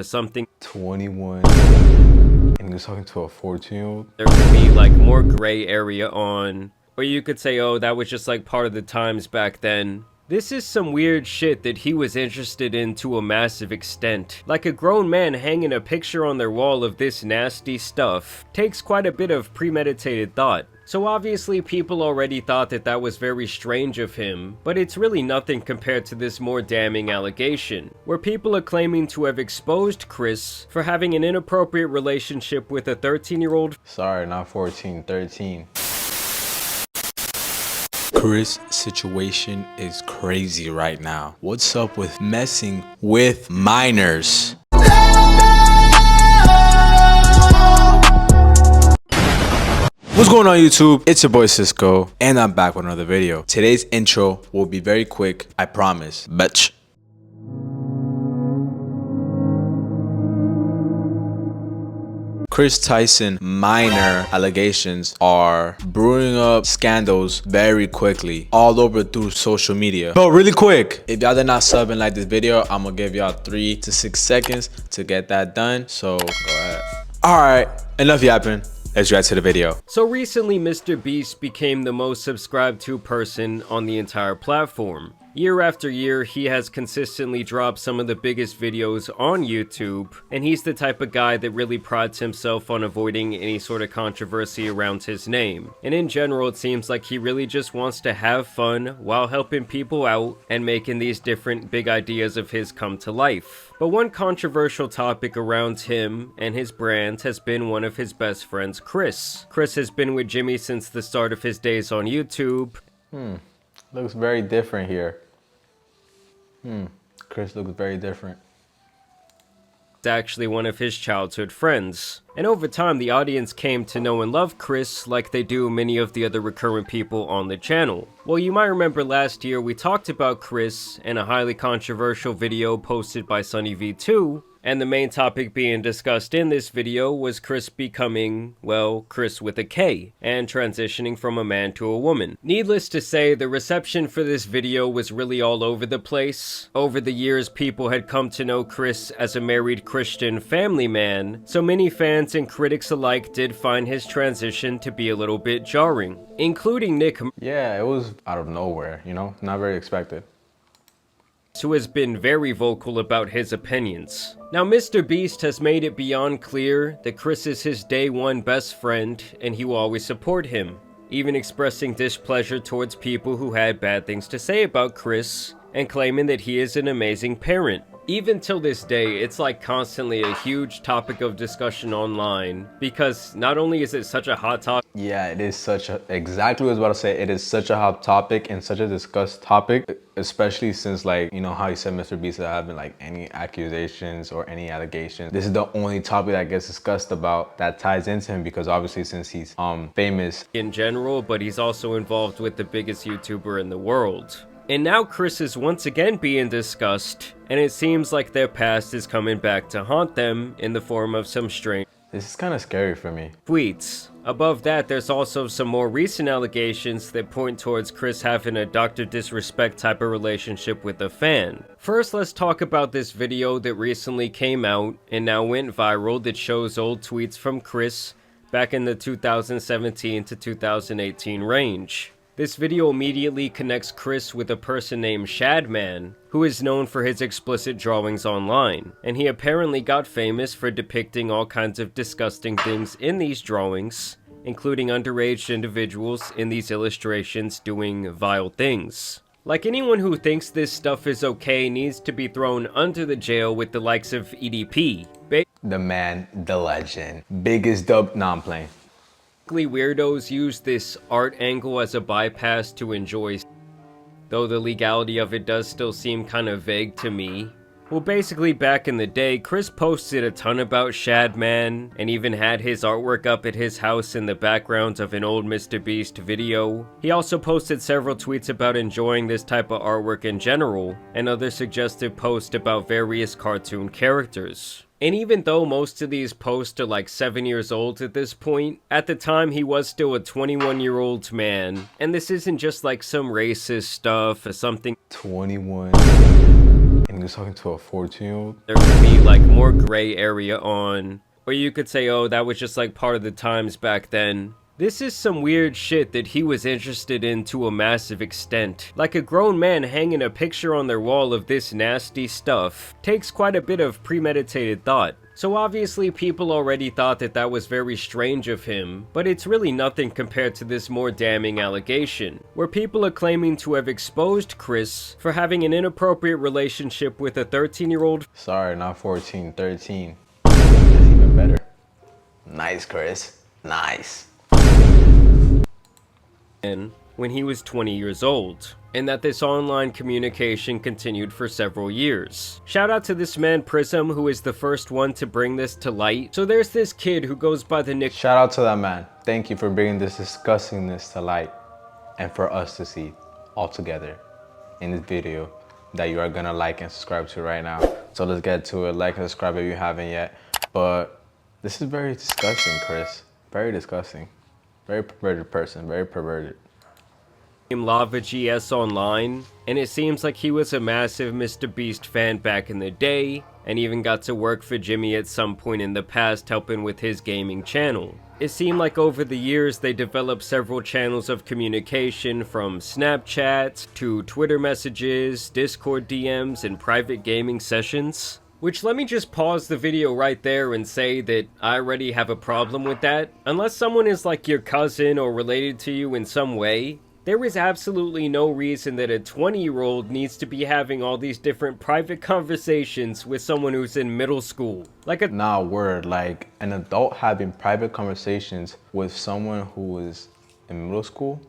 something 21 and he was talking to a 14-year-old. There could be like more gray area on, or you could say, oh, that was just like part of the times back then. This is some weird shit that he was interested in to a massive extent. Like, a grown man hanging a picture on their wall of this nasty stuff takes quite a bit of premeditated thought. So obviously people already thought that that was very strange of him, but it's really nothing compared to this more damning allegation, where people are claiming to have exposed Kris for having an inappropriate relationship with a 13-year-old. Sorry, not 14, 13. Kris Situation is crazy right now. What's up with messing with minors? What's going on YouTube? It's your boy Cisco and I'm back with another video. Today's intro will be very quick, I promise. Bitch. Kris Tyson minor allegations are brewing up scandals very quickly all over through social media. So really quick, if y'all did not sub and like this video, I'm gonna give y'all 3 to 6 seconds to get that done. So go ahead. Alright, enough yapping. Let's get to the video. So recently, Mr. Beast became the most subscribed to person on the entire platform. Year after year, he has consistently dropped some of the biggest videos on YouTube, and he's the type of guy that really prides himself on avoiding any sort of controversy around his name. And in general, it seems like he really just wants to have fun while helping people out and making these different big ideas of his come to life. But one controversial topic around him and his brand has been one of his best friends, Kris. Kris has been with Jimmy since the start of his days on YouTube. Looks very different here. Kris looks very different. It's actually one of his childhood friends. And over time, the audience came to know and love Kris like they do many of the other recurrent people on the channel. Well, you might remember last year we talked about Kris in a highly controversial video posted by SunnyV2, and the main topic being discussed in this video was Kris becoming, well, Kris with a K, and transitioning from a man to a woman. Needless to say, the reception for this video was really all over the place. Over the years, people had come to know Kris as a married Christian family man, so many fans and critics alike did find his transition to be a little bit jarring, including Nick. Yeah, it was out of nowhere, you know, not very expected. Who has been very vocal about his opinions. Now, Mr. Beast has made it beyond clear that Kris is his day one best friend and he will always support him, even expressing displeasure towards people who had bad things to say about Kris and claiming that he is an amazing parent. Even till this day, it's like constantly a huge topic of discussion online, because not only is it such a hot topic. Yeah, it is exactly what I was about to say. It is such a hot topic and such a discussed topic, especially since, like, you know how you said Mr. Beast having like any accusations or any allegations. This is the only topic that gets discussed about that ties into him, because obviously since he's famous In general, but he's also involved with the biggest YouTuber in the world. And now Kris is once again being discussed, and it seems like their past is coming back to haunt them in the form of some strange This is kind of scary for me. tweets. Above that, there's also some more recent allegations that point towards Kris having a Dr. Disrespect type of relationship with a fan. First, let's talk about this video that recently came out and now went viral that shows old tweets from Kris back in the 2017 to 2018 range. This video immediately connects Kris with a person named Shadman, who is known for his explicit drawings online, and he apparently got famous for depicting all kinds of disgusting things in these drawings, including underage individuals in these illustrations doing vile things. Like, anyone who thinks this stuff is okay needs to be thrown under the jail with the likes of EDP. The man, the legend, biggest dub. Nah, I'm playing. Weirdos use this art angle as a bypass to enjoy, though the legality of it does still seem kind of vague to me. Well, basically back in the day, Kris posted a ton about Shadman and even had his artwork up at his house in the background of an old Mr. Beast video. He also posted several tweets about enjoying this type of artwork in general, and other suggestive posts about various cartoon characters. And even though most of these posts are like 7 years old at this point, at the time he was still a 21-year-old man. And this isn't just like some racist stuff or something. 21 And he was talking to a 14-year-old? There could be like more gray area on, or you could say, oh, that was just like part of the times back then. This is some weird shit that he was interested in to a massive extent. Like a grown man hanging a picture on their wall of this nasty stuff takes quite a bit of premeditated thought. So obviously people already thought that that was very strange of him, but it's really nothing compared to this more damning allegation, where people are claiming to have exposed Kris for having an inappropriate relationship with a 13-year-old. Sorry, not 14, 13. That's even better. Nice, Kris. Nice. When he was 20 years old, and that this online communication continued for several years. Shout out to this man Prism, who is the first one to bring this to light. So there's this kid who goes by the nick. Shout out to that man. Thank you for bringing this disgustingness to light and for us to see all together in this video that you are gonna like and subscribe to right now. So let's get to it. Like and subscribe if you haven't yet. But this is very disgusting, Kris. Very disgusting. Very perverted person, very perverted. Lava GS online, and it seems like he was a massive Mr. Beast fan back in the day, and even got to work for Jimmy at some point in the past helping with his gaming channel. It seemed like over the years they developed several channels of communication, from Snapchat to Twitter messages, Discord DMs, and private gaming sessions. Which, let me just pause the video right there and say that I already have a problem with that. Unless someone is like your cousin or related to you in some way, there is absolutely no reason that a 20-year-old needs to be having all these different private conversations with someone who's in middle school. Nah, word, like an adult having private conversations with someone who is in middle school?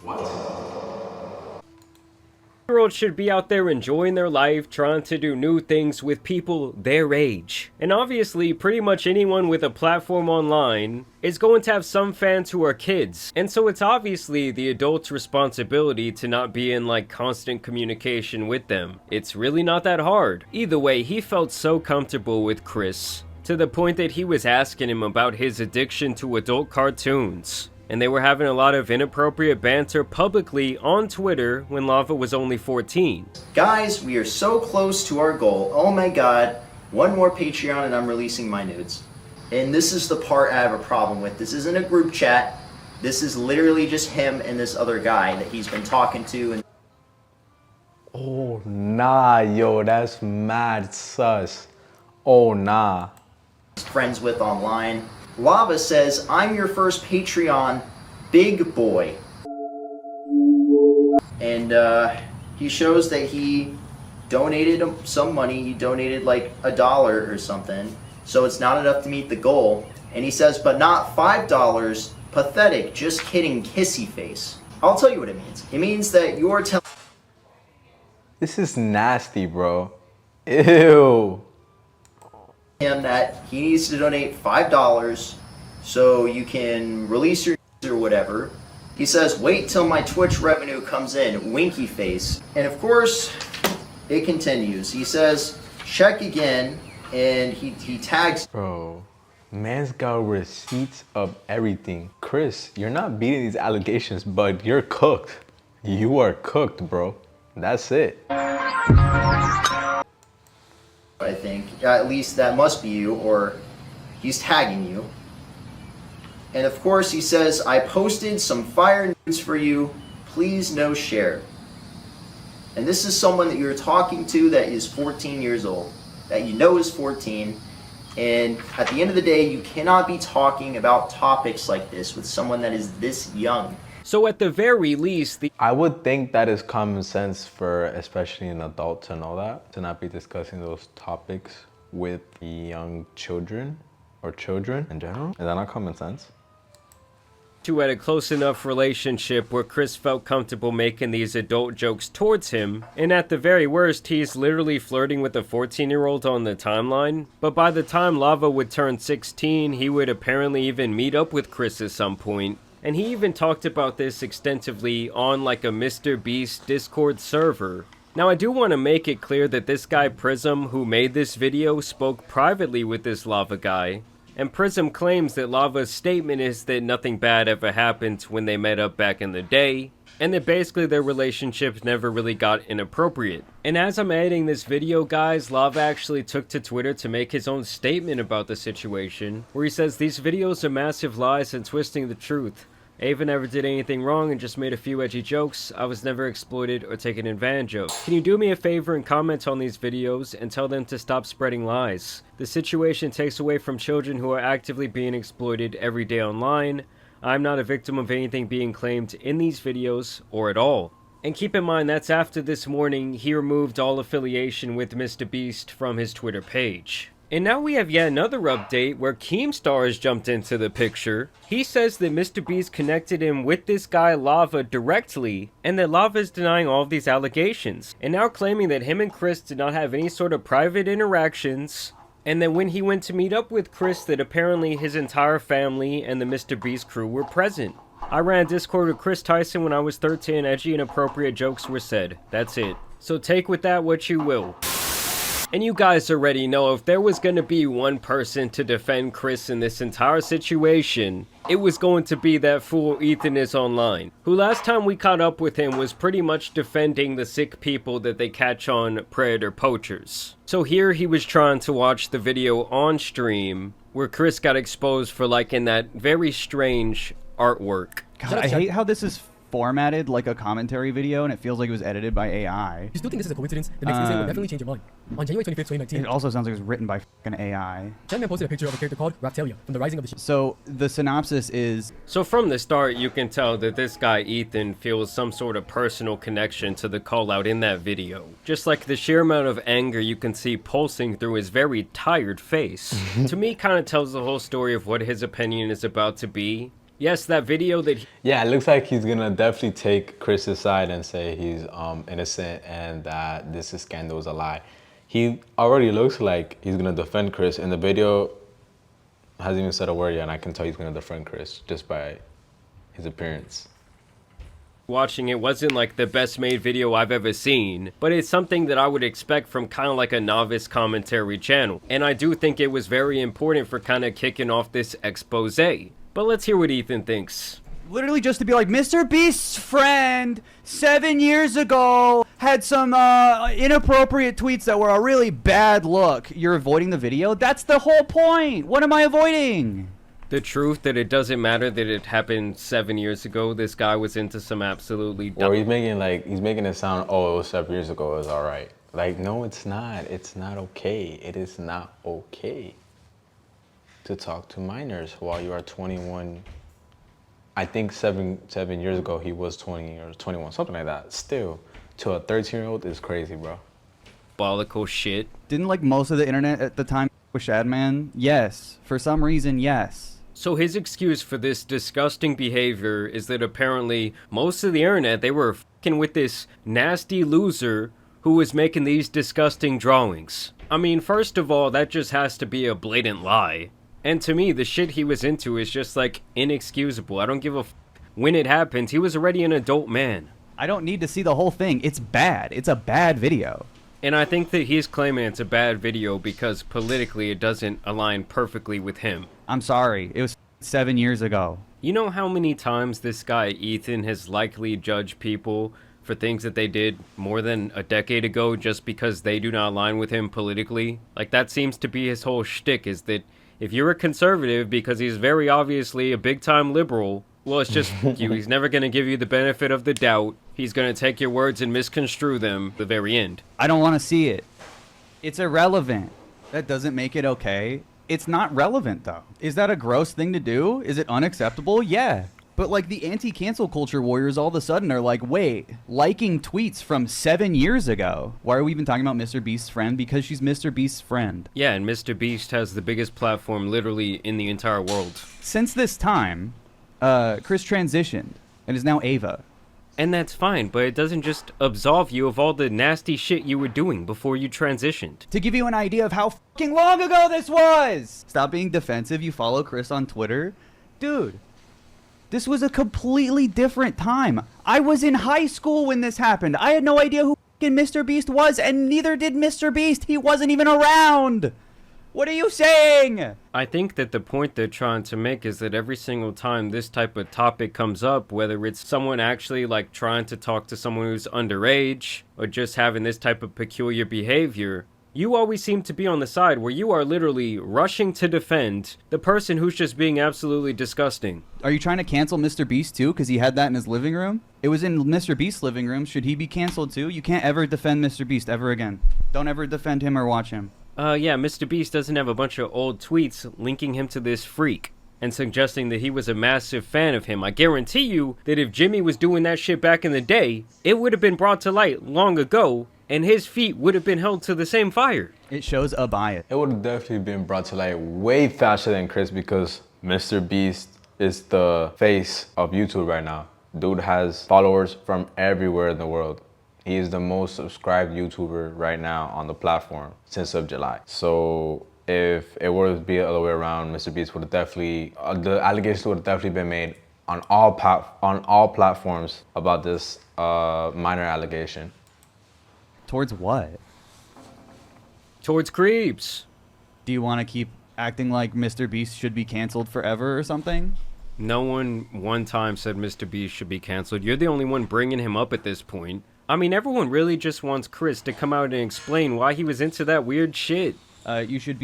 What? Year-olds should be out there enjoying their life, trying to do new things with people their age. And obviously, pretty much anyone with a platform online is going to have some fans who are kids. And so it's obviously the adult's responsibility to not be in like constant communication with them. It's really not that hard. Either way, he felt so comfortable with Kris, to the point that he was asking him about his addiction to adult cartoons. And they were having a lot of inappropriate banter publicly on Twitter when Lava was only 14. Guys, we are so close to our goal. Oh my god, one more Patreon and I'm releasing my nudes. And this is the part I have a problem with. This isn't a group chat. This is literally just him and this other guy that he's been talking to. And oh, nah, yo, that's mad sus. Oh, nah. friends with online. Lava says, I'm your first Patreon big boy. And he shows that he donated some money. He donated like $1 or something. So it's not enough to meet the goal. And he says, but not $5. Pathetic. Just kidding. Kissy face. I'll tell you what it means. It means that you're telling This is nasty, bro. Ew. him that he needs to donate $5 so you can release your or whatever. He says, wait till my Twitch revenue comes in, winky face. And of course, it continues. He says, check again, and he tags. Bro, man's got receipts of everything. Kris, you're not beating these allegations, but you're cooked. You are cooked, bro. That's it. I think, at least that must be you, or he's tagging you. And of course he says, I posted some fire news for you, please no share. And this is someone that you're talking to that is 14 years old, that you know is 14, and at the end of the day, you cannot be talking about topics like this with someone that is this young. So at the very least, I would think that is common sense for especially an adult to know that, to not be discussing those topics with young children or children in general. Is that not common sense? two had a close enough relationship where Kris felt comfortable making these adult jokes towards him, and at the very worst, he's literally flirting with a 14-year-old on the timeline. But by the time Lava would turn 16, he would apparently even meet up with Kris at some point. And he even talked about this extensively on like a Mr. Beast Discord server. Now I do want to make it clear that this guy Prism, who made this video, spoke privately with this Lava guy. And Prism claims that Lava's statement is that nothing bad ever happened when they met up back in the day, and that basically their relationship never really got inappropriate. And as I'm editing this video, guys, Lava actually took to Twitter to make his own statement about the situation, where he says these videos are massive lies and twisting the truth. Ava never did anything wrong and just made a few edgy jokes. I was never exploited or taken advantage of. Can you do me a favor and comment on these videos and tell them to stop spreading lies? The situation takes away from children who are actively being exploited every day online. I'm not a victim of anything being claimed in these videos or at all. And keep in mind that's after this morning he removed all affiliation with MrBeast from his Twitter page. And now we have yet another update where Keemstar has jumped into the picture. He says that MrBeast connected him with this guy Lava directly, and that Lava is denying all of these allegations, and now claiming that him and Kris did not have any sort of private interactions, and that when he went to meet up with Kris that apparently his entire family and the MrBeast crew were present. I ran Discord with Kris Tyson when I was 13, edgy and inappropriate jokes were said. That's it. So take with that what you will. And you guys already know if there was going to be one person to defend Kris in this entire situation, it was going to be that fool Ethan is online, who last time we caught up with him was pretty much defending the sick people that they catch on predator poachers. So here he was trying to watch the video on stream where Kris got exposed for liking that very strange artwork. God, I hate how this is formatted like a commentary video and it feels like it was edited by AI. If you still think this is a coincidence, the next incident will definitely change your mind. On January 25th, 2019, It also sounds like it was written by fucking AI. Chapman posted a picture of a character called Raptalia from the Rising of the So the synopsis is... So from the start, you can tell that this guy Ethan feels some sort of personal connection to the call out in that video. Just like the sheer amount of anger you can see pulsing through his very tired face. To me, kind of tells the whole story of what his opinion is about to be. Yes, that video that Yeah, it looks like he's gonna definitely take Chris's side and say he's innocent and that this scandal is a lie. He already looks like he's gonna defend Kris. In the video, hasn't even said a word yet, and I can tell he's gonna defend Kris just by his appearance. watching it wasn't like the best made video I've ever seen, but it's something that I would expect from kind of like a novice commentary channel. And I do think it was very important for kind of kicking off this expose. But let's hear what Ethan thinks. Literally just to be like, MrBeast's friend 7 years ago had some inappropriate tweets that were a really bad look. You're avoiding the video? That's the whole point. What am I avoiding? The truth that it doesn't matter that it happened 7 years ago. This guy was into some absolutely dumb... Or he's making it sound, oh, it was 7 years ago, it was all right. Like, no, it's not. It's not okay. It is not okay to talk to minors while you are 21. I think seven years ago he was 20 or 21, something like that. Still, to a 13-year-old is crazy, bro. Diabolical shit. Didn't like most of the internet at the time with Shadman? Yes. For some reason, yes. So his excuse for this disgusting behavior is that apparently most of the internet, they were f***ing with this nasty loser who was making these disgusting drawings. I mean, first of all, that just has to be a blatant lie. And to me, the shit he was into is just like inexcusable. I don't give a f***. When it happened, he was already an adult man. I don't need to see the whole thing. It's bad. It's a bad video. And I think that he's claiming it's a bad video because politically it doesn't align perfectly with him. I'm sorry. It was 7 years ago. You know how many times this guy Ethan has likely judged people for things that they did more than a decade ago just because they do not align with him politically? Like, that seems to be his whole shtick, is that if you're a conservative because he's very obviously a big-time liberal, well, it's just you. He's never going to give you the benefit of the doubt. He's going to take your words and misconstrue them at the very end. I don't want to see it. It's irrelevant. That doesn't make it okay. It's not relevant, though. Is that a gross thing to do? Is it unacceptable? Yeah. But, like, the anti-cancel culture warriors all of a sudden are like, wait, liking tweets from 7 years ago. Why are we even talking about MrBeast's friend? Because she's MrBeast's friend. Yeah, and MrBeast has the biggest platform literally in the entire world. Since this time, Kris transitioned and is now Ava. And that's fine, but it doesn't just absolve you of all the nasty shit you were doing before you transitioned. To give you an idea of how fucking long ago this was! Stop being defensive. You follow Kris on Twitter. Dude. This was a completely different time. I was in high school when this happened. I had no idea who fucking MrBeast was, and neither did MrBeast. He wasn't even around. What are you saying? I think that the point they're trying to make is that every single time this type of topic comes up, whether it's someone actually like trying to talk to someone who's underage or just having this type of peculiar behavior, you always seem to be on the side where you are literally rushing to defend the person who's just being absolutely disgusting. Are you trying to cancel Mr. Beast too because he had that in his living room? It was in Mr. Beast's living room. Should he be canceled too? You can't ever defend Mr. Beast ever again. Don't ever defend him or watch him. Yeah, Mr. Beast doesn't have a bunch of old tweets linking him to this freak and suggesting that he was a massive fan of him. I guarantee you that if Jimmy was doing that shit back in the day, it would have been brought to light long ago, and his feet would have been held to the same fire. It shows a bias. It would have definitely been brought to light way faster than Kris because Mr. Beast is the face of YouTube right now. Dude has followers from everywhere in the world. He is the most subscribed YouTuber right now on the platform since of July. So if it were to be the other way around, Mr. Beast would have definitely, the allegations would have definitely been made on all platforms about this minor allegation. Towards what? Towards creeps. Do you want to keep acting like Mr. Beast should be canceled forever or something? No one one time said Mr. Beast should be canceled. You're the only one bringing him up at this point. I mean, everyone really just wants Kris to come out and explain why he was into that weird shit. You should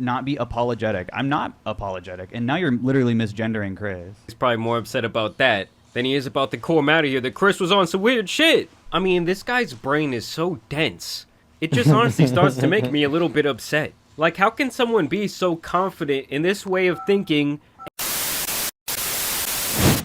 not be apologetic. I'm not apologetic, and now you're literally misgendering Kris. He's probably more upset about that than he is about the core matter here that Kris was on some weird shit. I mean, this guy's brain is so dense. It just honestly starts to make me a little bit upset. Like, how can someone be so confident in this way of thinking?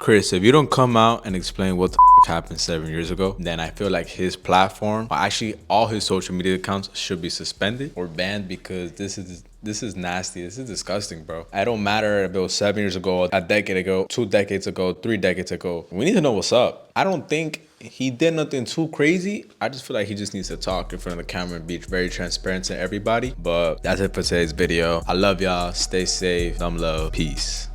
Kris, if you don't come out and explain what the happened 7 years ago, then I feel like his platform, or actually all his social media accounts, should be suspended or banned because this is nasty. This is disgusting, bro. It don't matter if it was 7 years ago, a decade ago, 2 decades ago, 3 decades ago. We need to know what's up. I don't think he did nothing too crazy. I just feel like he just needs to talk in front of the camera and be very transparent to everybody. But that's it for today's video. I love y'all. Stay safe. Thumb love. Peace.